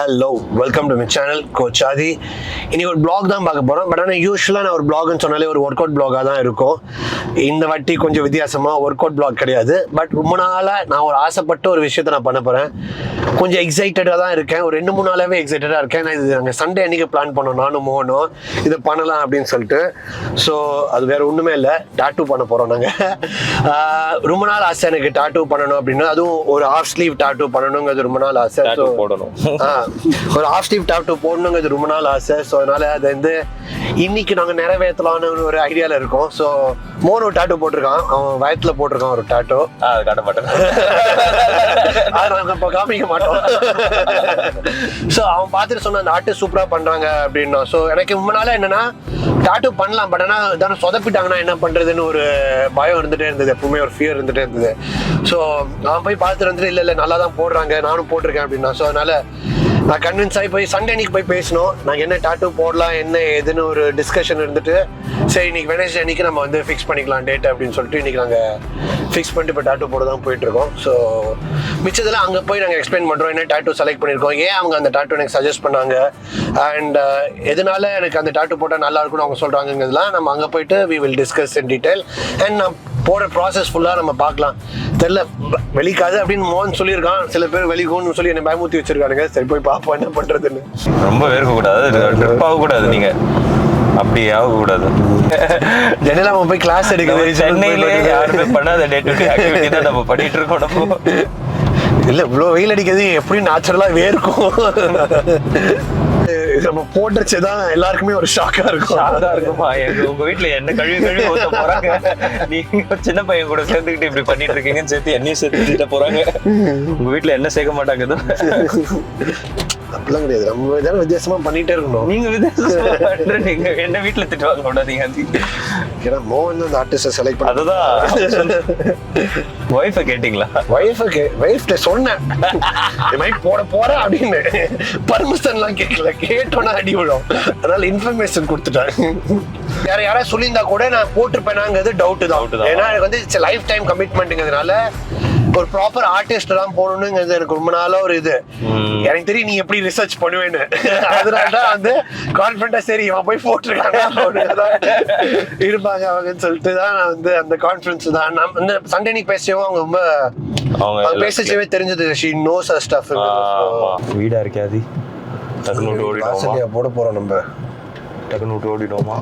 Hello welcome to my channel coach Aadhi. இன்னைக்கு ஒரு black தான் பார்க்க போகிறோம். பட் ஆனால் யூஸ்வலாக நான் ஒரு பிளாக்னு சொன்னாலே ஒரு ஒர்க் அவுட் பிளாகாக தான் இருக்கும். இந்த வாட்டி கொஞ்சம் வித்தியாசமாக ஒர்க் அவுட் பிளாக் கிடையாது. பட் ரொம்ப நாளாக நான் ஒரு ஆசைப்பட்ட ஒரு விஷயத்தை நான் பண்ண போகிறேன். கொஞ்சம் எக்ஸைட்டடாக தான் இருக்கேன். ஒரு 2-3 நாளாகவே எக்ஸைட்டடாக இருக்கேன். நான் இது நாங்கள் சண்டே அன்றைக்கி பிளான் பண்ணோம், நானும் மோகனும் இதை பண்ணலாம் அப்படின்னு சொல்லிட்டு. ஸோ அது வேறு ஒன்றுமே இல்லை, டாட்டூ பண்ண போகிறோம் நாங்கள். ரொம்ப நாள் ஆசை எனக்கு டாட்டூ பண்ணணும் அப்படின்னு. அதுவும் ஒரு ஹாஃப் ஸ்லீவ் டாட்டூ பண்ணணுங்கிறது ரொம்ப நாள் ஆசை. போடணும் ஒரு ஹாஃப் ஸ்லீவ் டாட்டூ போடணுங்கிறது ரொம்ப நாள் ஆசை. ஸோ அதனால அதை வந்து இன்னைக்கு நாங்கள் நிறைவேற்றலான்னு ஒரு ஐடியாவில் இருக்கோம். ஸோ மோனோ டாட்டூ போட்டிருக்கான், அவன் வயத்தில் போட்டிருக்கான் ஒரு டாட்டூ. அது காட்ட மாட்டேன், அதை நாங்கள் இப்போ காமிக்க மாட்டோம். ஸோ அவன் பார்த்துட்டு சொன்ன அந்த ஆர்டிஸ்ட் சூப்பராக பண்ணுறாங்க அப்படின்னா. ஸோ எனக்கு ரொம்ப நாளாக என்னன்னா டாட்டூ பண்ணலாம், பட் ஆனால் தானே சொதப்பிட்டாங்கன்னா என்ன பண்ணுறதுன்னு ஒரு பயம் இருந்துகிட்டே இருந்தது, எப்பவுமே ஒரு ஃபியர் இருந்துகிட்டே இருந்தது. ஸோ அவன் போய் பார்த்துட்டு வந்துட்டு இல்லை நல்லா தான் போடுறாங்க, நானும் போட்டிருக்கேன் அப்படின்னா. ஸோ அதனால நான் கன்வின்ஸ் ஆகி போய் சண்டே அன்னைக்கு போய் பேசணும், நாங்கள் என்ன டாட்டூ போடலாம் என்ன ஏதுன்னு ஒரு டிஸ்கஷன் இருந்துட்டு, சரி இன்னைக்கு வெனஸ்டே அன்னைக்கு நம்ம வந்து ஃபிக்ஸ் பண்ணிக்கலாம் டேட் அப்படின்னு சொல்லிட்டு இன்னைக்கு நாங்கள் ஃபிக்ஸ் பண்ணிட்டு இப்போ டாட்டூ போட தான் போயிட்டுருக்கோம். ஸோ மிச்சத்தில் அங்கே போய் நாங்கள் எக்ஸ்பிளைன் பண்ணுறோம் என்ன டாட்டூ செலக்ட் பண்ணியிருக்கோம், ஏன் அவங்க அந்த டாட்டூ எனக்கு சஜஸ்ட் பண்ணாங்க, அண்ட் எதனால எனக்கு அந்த டாட்டூ போட்டால் நல்லா இருக்கும்னு அவங்க சொல்கிறாங்கிறதுலாம் நம்ம அங்கே போயிட்டு we will discuss in detail. And நான் போடுற ப்ராசஸ் ஃபுல்லாக நம்ம பார்க்கலாம். தெரில வெளிக்காது அப்படின்னு மோகன் சொல்லியிருக்கான், சில பேர் வெளிக்கும்னு சொல்லி என்னை பயமுத்தி வச்சிருக்கானுங்க. சரி போய் பார்ப்போம் என்ன பண்ணுறதுன்னு. ரொம்ப வேர்க்கக்கூடாது, ட்ரிப் ஆகக்கூடாது, நீங்கள் அப்படி ஆகக்கூடாது. ஜெனரலா நம்ம போய் கிளாஸ் எடுக்கிறது சென்னையிலே யாருமே பண்ணாத டே டு டே ஆக்டிவிட்டி தான் நம்ம பண்ணிட்டு இருக்கோம். நம்ம இல்லை இவ்வளோ வெயில் அடிக்கிறது எப்படி நேச்சுரலாக வேர்க்கும். நம்ம போட்டுச்சுதான் எல்லாருக்குமே ஒரு ஷாக்கா இருக்குமா. உங்க வீட்டுல என்ன கழுவி ஊத்த போறாங்க, நீங்க சின்ன பையன் கூட சேர்ந்துக்கிட்டு இப்படி பண்ணிட்டு இருக்கீங்கன்னு சேர்த்து என்னையும் சேர்த்துட்டு போறாங்க. உங்க வீட்டுல என்ன சேர்க்க மாட்டாங்க அப்படிலாம் கிடையாது, நம்ம ஏதாவது வித்தியாசமா பண்ணிட்டே இருக்கணும். நீங்க வித்தியாசமா பண்ற, நீங்க என்ன வீட்டுல திட்டுவாங்க கூடாதீங்க. ஏன்னா மோகன் அந்த ஆர்டிஸ்ட செலக்ட் பண்ண. அதுதான் ஒய்ஃபை கேட்டீங்களா? ஒய்ஃப்ட சொன்னேன் இந்த மாதிரி போட அப்படின்னு, பர்மிஷன்லாம் கேட்கல, கேட்டோன்னா அடி விடும். அதனால இன்ஃபர்மேஷன் கொடுத்துட்டாங்க. யாராவது சொல்லியிருந்தா கூட நான் போட்டிருப்பேனாங்கிறது டவுட் தான். ஏன்னா எனக்கு வந்து லைஃப் டைம் கமிட்மெண்ட்டுங்கிறதுனால ஒரு ப்ராப்பர் ஆர்டிஸ்ட் தான் போகணுங்கிறது எனக்கு ரொம்ப நாளா ஒரு இது. எனக்கு தெரியும் நீ எப்படி ரிசர்ச் பண்ணுவேன்னு, அதனாலதான் வந்து கான்ஃபிடண்டா சரி அவன் போய் போட்டிருக்காங்க இருப்பாங்க அவங்கன்னு சொல்லிட்டு தான் நான் வந்து அந்த கான்ஃபிடன்ஸ் தான். நான் இந்த சண்டே நீ பேசவும் அவங்க ரொம்ப பேசவே தெரிஞ்சது. She nose her stuff. வீடா இருக்காது, டக்குனு ஓடிடுவோமா? போட போறோம் நம்ம, டக்குனு ஓடிடுவோமா?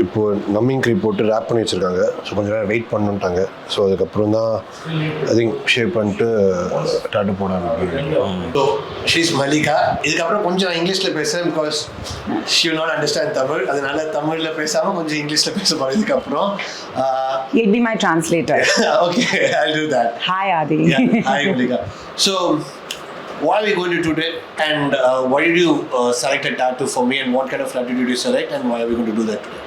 இப்போ நம்மிங் க்ரீம் போட்டு ரேப் பண்ணி வச்சுருக்காங்க. ஸோ கொஞ்சம் நேரம் வெயிட் பண்ணுட்டாங்க. ஸோ அதுக்கப்புறம் தான் ஐ திங்க் ஷேப் பண்ணிட்டு டாட்டூ போட ஆரம்பிக்கும். So she's Mallika. இதுக்கப்புறம் கொஞ்சம் நான் இங்கிலீஷில் பேசுகிறேன், because she will not understand Tamil. அதனால தமிழில் பேசாமல் கொஞ்சம் இங்கிலீஷில் பேச போகிறேன் இதுக்கப்புறம். You'd be my translator. Okay, I'll do that. Hi, Adi. Yeah, hi, Malika. So, what are we going to do today, and why did you select a tattoo for me, and what kind of tattoo did you select, and why are we going to do that today?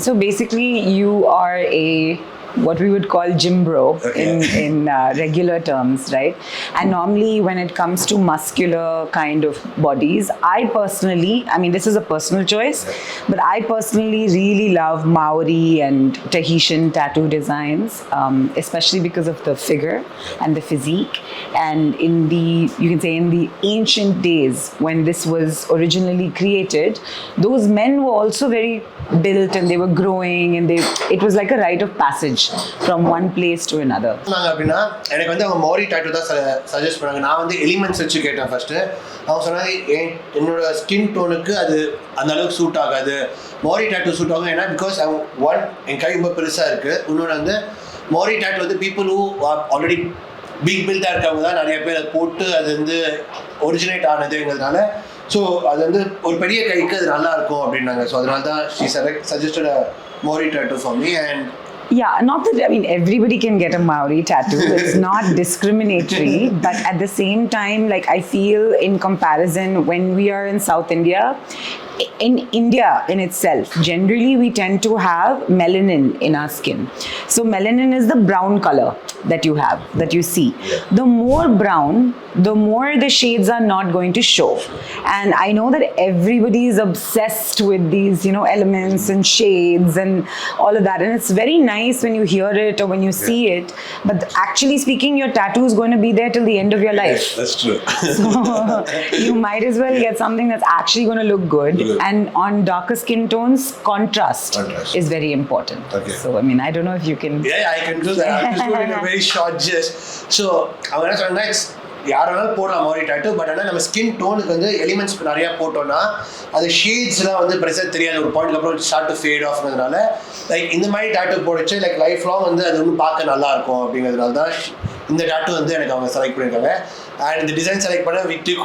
So basically, you are what we would call gym bro, okay, in regular terms, right? And normally when it comes to muscular kind of bodies, I mean this is a personal choice, but I personally really love Maori and Tahitian tattoo designs, especially because of the figure and the physique. And you can say in the ancient days when this was originally created, those men were also very built and they were growing, and it was like a rite of passage from one place to another. நாங்க அப்படின்னா எனக்கு வந்து அவங்க மோரி tattoo தான் suggest பண்ணாங்க. நான் வந்து elements வச்சு கேட்டேன் ஃபர்ஸ்ட். அவங்க சொன்னாங்க என்னோட ஸ்கின் டோனுக்கு அது அந்த அளவுக்கு சூட் ஆகாது, மோரி டாட்டூ சூட் ஆகும். ஏன்னா பிகாஸ் என் கை ரொம்ப பெருசாக இருக்குது. இன்னொன்று வந்து மோரி டாட்டூ வந்து பீப்புள் ஹூ ஆல்ரெடி பிக் பில்டாக இருக்கவங்க தான் நிறைய பேர் அதை போட்டு அது வந்து ஒரிஜினேட் ஆனதுங்கிறதுனால. ஸோ அது வந்து ஒரு பெரிய கைக்கு அது நல்லா இருக்கும் அப்படின்னாங்க. ஸோ அதனால தான் she suggested a Maori tattoo for me. And Yeah, not that, I mean, everybody can get a Maori tattoo. It's not discriminatory, but at the same time, like, I feel in comparison, when we are in South India, in India in itself, generally we tend to have melanin in our skin. So melanin is the brown color that you have, that you see. The more brown, the more the shades are not going to show. And I know that everybody is obsessed with these, elements and shades and all of that. And it's very nice when you hear it or when you see it. But actually speaking, your tattoo is going to be there till the end of your life. That's true. So you might as well get something that's actually going to look good. And on darker skin tones, contrast is very important. Okay. So, I mean, I don't know if you can... Yeah, I can do that. I'm just doing a very short gist. So, I want to say next. யாராலும் போடலாம் Maori tattoo, but ஆனால் நம்ம skin டோனுக்கு வந்து elements நிறையா போட்டோம்னா அது ஷேட்ஸ்லாம் வந்து பெருசாக தெரியாது. ஒரு பாயிண்ட்க்கு அப்புறம் ஸ்டார்ட் டு ஃபேட் ஆஃப்ங்கிறதுனால லைக் இந்த மாதிரி tattoo போடுச்சு லைக் லைஃப் லாங் வந்து அது வந்து பார்க்க நல்லா இருக்கும் அப்படிங்கிறதுனால தான் இந்த tattoo வந்து எனக்கு அவங்க செலக்ட் பண்ணியிருக்காங்க. And the design select பண்ண we took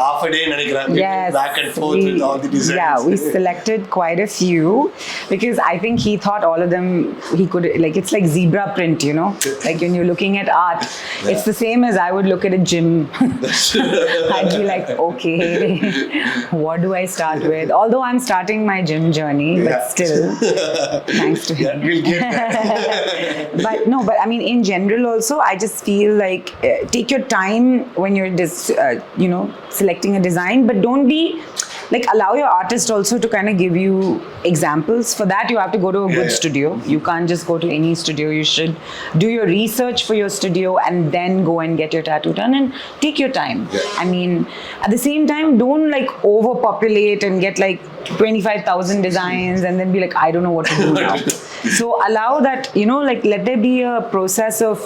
half a day நினைக்கிறேன். Yes, back and forth with all the designs. Yeah, we selected quite a few because I think he thought all of them he could, like, it's like zebra print, like when you're looking at art, it's the same as I would look at a gym. I'd be like, okay, what do I start with? Although I'm starting my gym journey, but still, thanks to him. We'll get that. But I mean, in general also, I just feel like take your time when you're selecting a design, but don't be like, allow your artist also to kind of give you examples. For that, you have to go to a good studio. You can't just go to any studio. You should do your research for your studio and then go and get your tattoo done and take your time. I mean, at the same time, don't like overpopulate and get like 25,000 designs and then be like, I don't know what to do now. So allow that, like, let there be a process of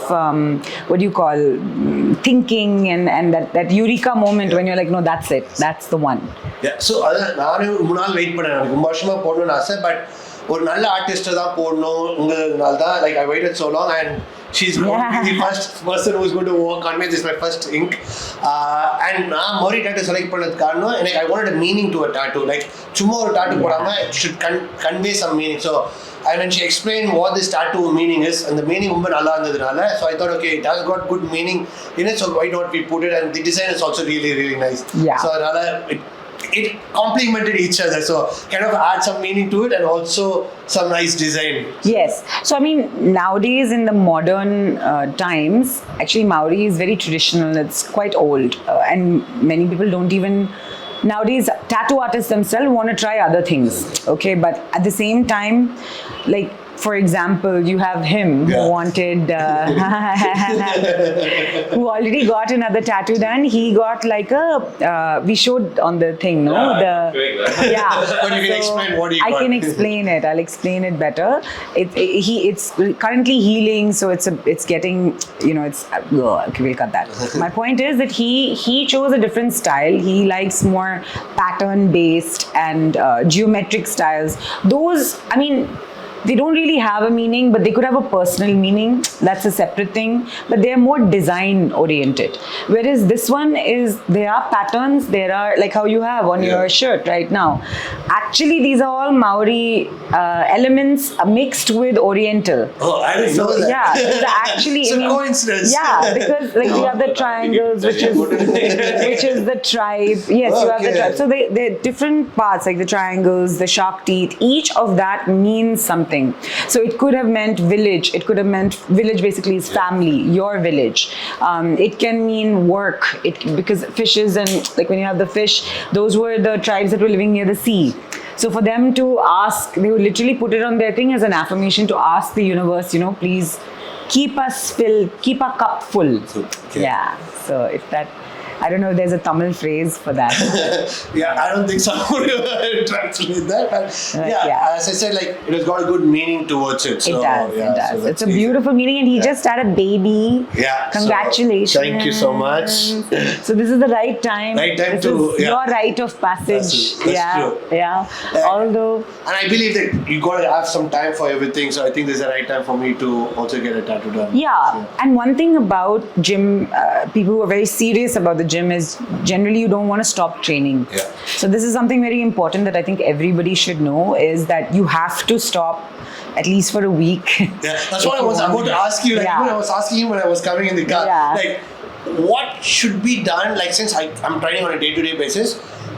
what do you call thinking and that eureka moment when you're like, no, that's it, that's the one. Yeah, so நானும் ரொம்ப நாள் wait பண்ணேன். எனக்கு ரொம்ப வருஷமா போடணும்னு ஆசை, but ஒரு நல்ல ஆர்டிஸ்ட்டை தான் போடணுங்கிறதுனால தான் like I waited so long, and she's going to be the first person who's going to work on me. This is my first ink. And நான் Maori tattoo select பண்ணதுக்கு காரணம் எனக்கு I wanted a meaning to a tattoo. Like சும்மா ஒரு tattoo போடாம it should convey some meaning. So and when she explained what this tattoo meaning is, and the meaning ரொம்ப நல்லா இருந்ததுனால, so I thought, okay, it has got good meaning in it, so why not we put it? And the design is also really, really nice. Yeah. So அதனால it complemented each other, so kind of add some meaning to it and also some nice design. Yes, so I mean, nowadays in the modern times, actually Maori is very traditional. It's quite old, and many people don't even nowadays, tattoo artists themselves want to try other things, okay, but at the same time, like, for example, you have him who wanted, who already got another tattoo done. He got like we showed on the thing, no? But you can explain what he got. I can explain it. I'll explain it better. It's currently healing, so it's getting, okay, we'll cut that. My point is that he chose a different style. He likes more pattern-based and geometric styles. Those, I mean, they don't really have a meaning, but they could have a personal meaning. That's a separate thing. But they are more design oriented. Whereas this one is, there are patterns, there are like how you have on your shirt right now. Actually, these are all Maori elements mixed with Oriental. Oh, I didn't know that. Yeah, actually, it's a coincidence. Yeah, because like you have the triangles, which is the tribe. Yes, you have the tribe. So they're different parts, like the triangles, the shark teeth. Each of that means something. So it could have meant village. It could have meant village basically is family, your village. It can mean work. Because fishes and like when you have the fish, those were the tribes that were living near the sea. So for them to ask, they would literally put it on their thing as an affirmation to ask the universe, please keep us filled, keep our cup full. Okay. Yeah. So if that, I don't know if there's a Tamil phrase for that. Yeah, I don't think so. I would translate that. But as I said, like it has got a good meaning towards it. So, it does. It does. So it's a beautiful meaning, and he just had a baby. Yeah. Congratulations. So, thank you so much. So this is the right time. Right time this to is your rite of passage. That's true. Yeah. Although. And I believe that you got to have some time for everything. So I think this is the right time for me to also get a tattoo done. Yeah. And one thing about gym, people who are very serious about the gym is generally you don't want to stop training. Yeah. So this is something very important that I think everybody should know, is that you have to stop at least for a week. Yeah, that's what I was about to ask you. Like, Yeah. when I was asking you when I was coming in the car, Yeah. like, what should be done? Like, since I'm training on a day-to-day basis,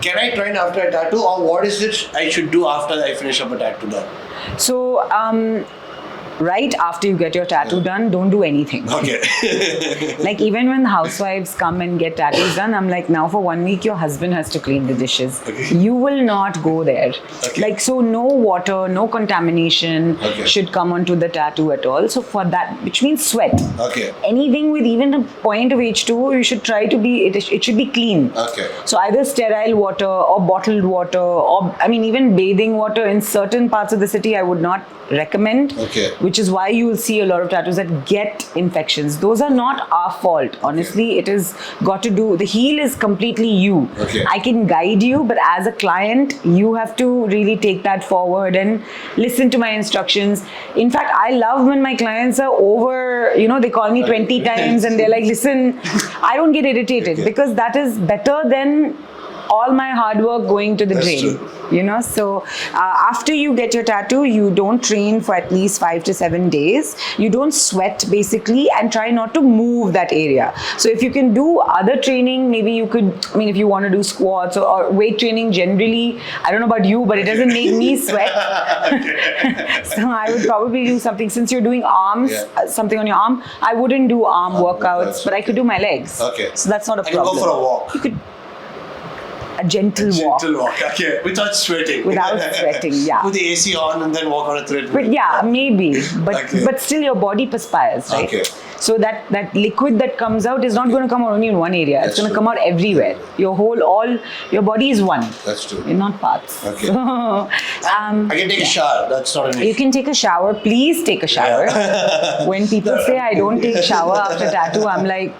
can I train after a tattoo, or what is it I should do after I finish up a tattoo done? So right after you get your tattoo done, don't do anything. Okay. Like even when housewives come and get tattoos done, I'm like, now for 1 week your husband has to clean the dishes. Okay. You will not go there. Okay. Like, so no water, no contamination Okay. should come onto the tattoo at all. So for that, which means sweat. Okay. Anything with even a point of H2O, you should try to be, it should be clean. Okay. So either sterile water or bottled water, or I mean even bathing water in certain parts of the city I would not recommend. Okay. Which is why you will see a lot of tattoos that get infections. Those are not our fault. Honestly, it is got to do, the heel is completely you. Okay. I can guide you, but as a client, you have to really take that forward and listen to my instructions. In fact, I love when my clients are over, they call me 20 times and they're like, listen, I don't get irritated because that is better than all my hard work going to the That's drain. true. So after you get your tattoo, you don't train for at least 5 to 7 days. You don't sweat basically, and try not to move that area. So if you can do other training, maybe you could, if you want to do squats or weight training generally, I don't know about you, but it doesn't make me sweat. So I would probably do something, since you're doing arms, something on your arm, I wouldn't do arm workouts, but I could do my legs. Okay. So that's not a I can problem. go for a walk. You could, a gentle walk. Gentle walk, okay. Without sweating. Without sweating, yeah. Put the AC on and then walk on a treadmill. But yeah, maybe. Okay. But still your body perspires, right? Okay. So that liquid that comes out is not going to come out only in one area. That's It's going to true. come out everywhere. Your body is one. That's true. You're not parts. Okay. So, I can take a shower. That's not an issue. you can take a shower. Please take a shower. When people say I don't take shower after tattoo, I'm like,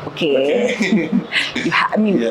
okay.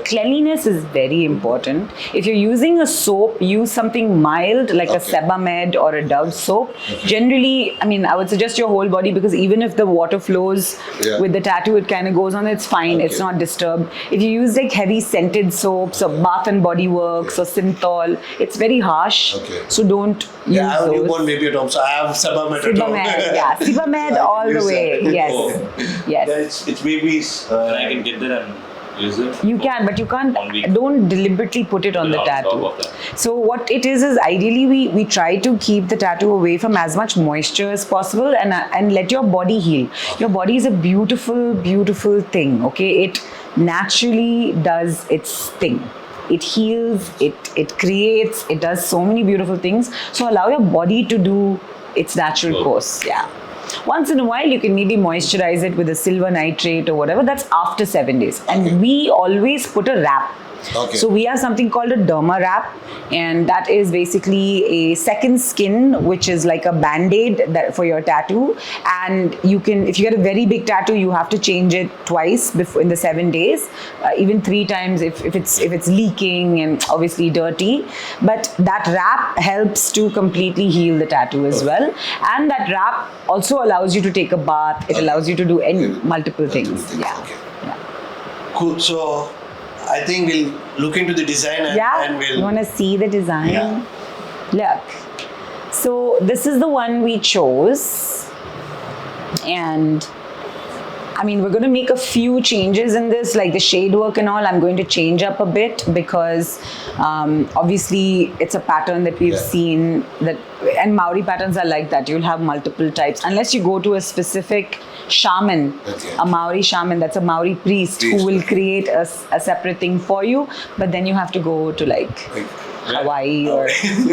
Cleanliness is very important. If you're using a soap, use something mild like a Sebamed or a Dove soap. Generally, I would suggest your whole body, because even if the water flows with the tattoo, it kind of goes on, it's fine. It's not disturbed. If you use like heavy scented soaps or Bath and Body Works or Synthol, it's very harsh. Okay. So don't use I have a those. newborn baby at home, so I have Sebamed at home. Sebamed, yeah. Sebamed So I all can the use way. that. Yes. Yes. It's babies. And I can get that and use it. You can, but you can't, 1 week. don't deliberately put it on the On top tattoo. of that. So what it is ideally we try to keep the tattoo away from as much moisture as possible and let your body heal. Your body is a beautiful, beautiful thing, okay? It naturally does its thing. It heals, it creates, it does so many beautiful things. So allow your body to do its natural course, yeah. Once in a while, you can maybe moisturize it with a silver nitrate or whatever. That's after 7 days. And we always put a wrap. Okay. So we have something called a derma wrap, and that is basically a second skin, which is like a band-aid for your tattoo. And you can, if you get a very big tattoo, you have to change it twice before in the 7 days, even 3 times if it's leaking and obviously dirty. But that wrap helps to completely heal the tattoo as well. And that wrap also allows you to take a bath. It allows you to do multiple things. Yeah. Okay. Yeah. Cool. So I think we'll look into the design and we'll... You want to see the design? Yeah. Look. So this is the one we chose. And we're going to make a few changes in this, like the shade work and all. I'm going to change up a bit because obviously it's a pattern that we've seen, and Maori patterns are like that. You'll have multiple types unless you go to a specific shaman, a Maori shaman, that's a Maori priest who will create a separate thing for you. But then you have to go to like Hawaii or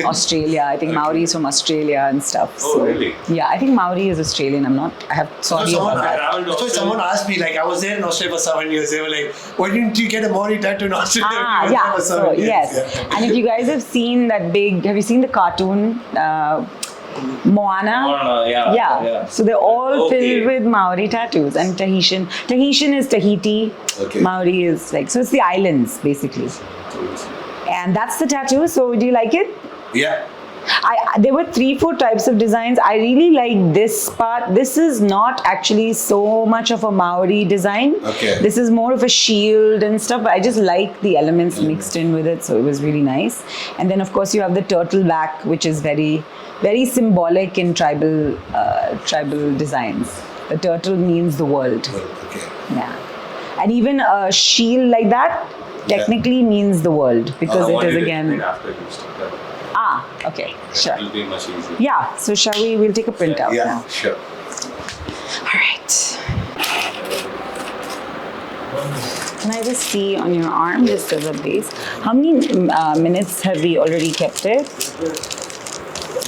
Australia. I think Maori is from Australia and stuff. Oh, really? Yeah, I think Maori is Australian. Sorry about that. That's why someone asked me, like, I was there in Australia for 7 years. They were like, why didn't you get a Maori tattoo in Australia? Yeah. So, yes. And if you guys have seen have you seen the cartoon? Moana? Yeah. So they're all filled with Maori tattoos and Tahitian. Tahitian is Tahiti. Okay. Maori is so it's the islands basically. And that's the tattoo. So do you like it? Yeah. There were 3-4 types of designs. I really like this part. This is not actually so much of a Maori design. Okay. This is more of a shield and stuff. But I just like the elements mixed in with it, so it was really nice. And then of course you have the turtle back, which is very, very symbolic in tribal designs. The turtle means the world. Okay. Yeah. And even a shield like that technically means the world because it is again. After you start that. Okay, sure. It will be much easier. Yeah, so shall we'll take a print out Yeah, now. sure. All right. Can I just see on your arm, just as a base, how many minutes have we already kept it?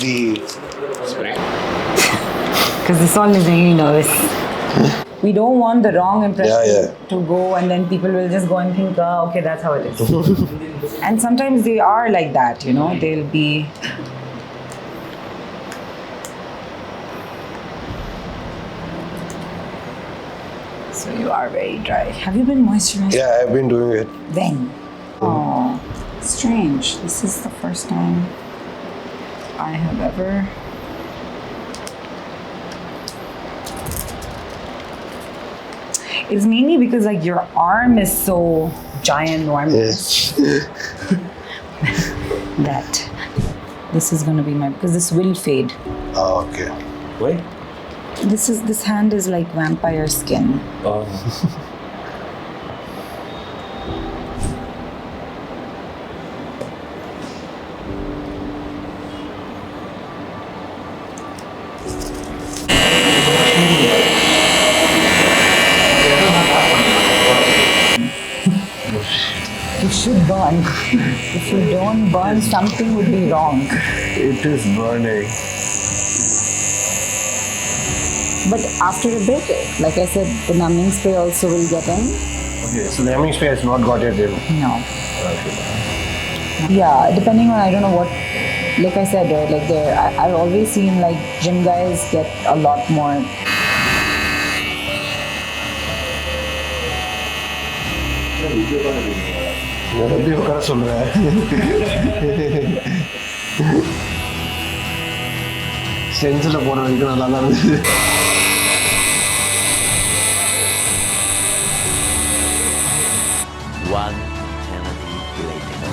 The Because this all is really nervous. We don't want the wrong impression to go and then people will just go and think, okay, that's how it is. And sometimes they are like that, you know, they'll be... So you are very dry. Have you been moisturized? Yeah, I've been doing it. When? Oh, strange. This is the first time I have ever... It's mainly because like your arm is so ginormous that this is gonna be my, because this will fade. Oh, okay. Wait. This hand is like vampire skin. You should burn. If you don't burn, something would be wrong. It is burning. But after a bit, like I said, the numbing spray also will get in. Okay, so the numbing spray has not got it in. No. Yeah, depending on, I don't know what, like I said, right, like I've always seen like gym guys get a lot more. Stencil போன வரைக்கும் நல்லா தான் இருந்தது. One eternity later.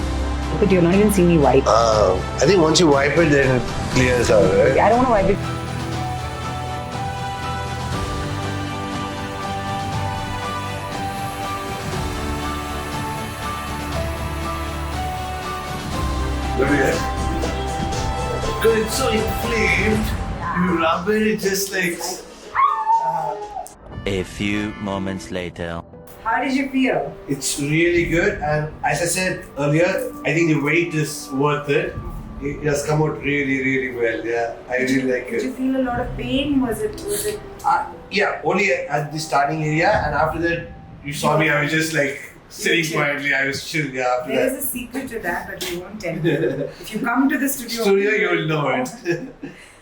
But you're not even seeing me wipe. I think once you wipe it, then it clears out, right? I don't want to wipe it. Look at that. Because it's so inflamed, you rub it, it just like... A few moments later. How did you feel? It's really good, and as I said earlier, I think the weight is worth it. It has come out really, really well. Yeah, I really like Did it. you feel a lot of pain? Was it? Yeah, only at the starting area, and after that, you saw me. I was just like sitting quietly. I was chill. Yeah, after There that. is a secret to that, but we won't tell you. If you come to the studio, You will know it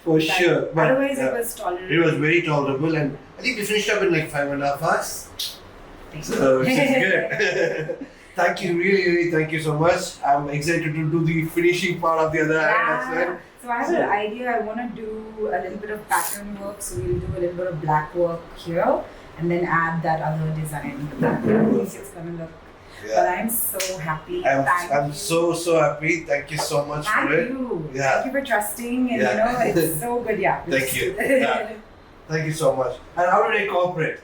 for sure. But, otherwise, it was tolerable. It was very tolerable, and I think we finished up in like 5.5 hours. So which is good. Thank you, really, really, thank you so much. I'm excited to do the finishing part of the other hand as well. So I have an idea. I want to do a little bit of pattern work. So we'll do a little bit of black work here, and then add that other design to that. I think it's gonna look. Yeah. But I'm so happy. I'm so happy. Thank you so much Thank for it. you. Yeah. Thank you for trusting, and Yeah. you know it's so good. Yeah. Thank you. Yeah. Thank you so much. And how did I cooperate?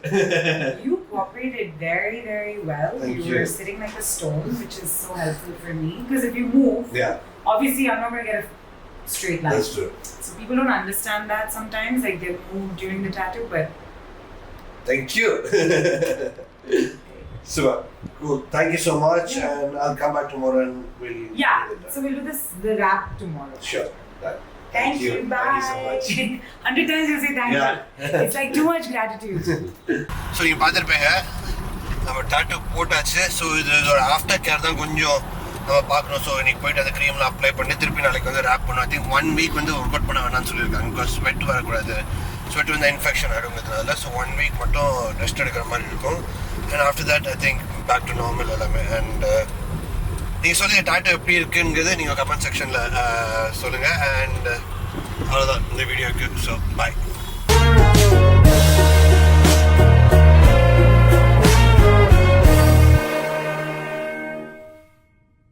You cooperated very, very well. Thank you you. were sitting like a stone, which is so helpful for me. Because if you move, Yeah, obviously I'm not going to get a straight line. that's true. So people don't understand that sometimes. Like they move during the tattoo, but Thank you. Super. Cool. Thank you so much, and I'll come back tomorrow and we'll. yeah. So we'll do the wrap tomorrow. Sure. Done. Thank you. Bye. Thank you so much. 100 times you say thank Yeah. you. It's like too much gratitude. So நீங்கள் பார்த்துருப்பீங்க நம்ம tattoo போட்டாச்சு. So இதோட after care தான் கொஞ்சம் நம்ம பார்க்கணும். So இன்னைக்கு போயிட்டு அந்த க்ரீம்லாம் அப்ளை பண்ணி திருப்பி நாளைக்கு வந்து ரேப் பண்ணுவோம். ஐ திங்க் 1 வீக் வந்து ஒர்க் அவுட் பண்ண வேணாம்னு சொல்லியிருக்காங்க. பிகாஸ் ஸ்வெட் வரக்கூடாது. ஸ்வெட் வந்து இன்ஃபெக்ஷன் ஆகிடுங்கிறதுனால. ஸோ 1 வீக் மட்டும் ரெஸ்ட் எடுக்கிற மாதிரி இருக்கும். And after that I think back to normal எல்லாமே. அண்ட் நீங்கள் சொல்லுங்க டாட்டா எப்படி இருக்குங்கிறது நீங்கள் கமெண்ட் செக்ஷனில் சொல்லுங்கள். அண்ட் அவ்வளோதான் இந்த வீடியோக்கு. So bye.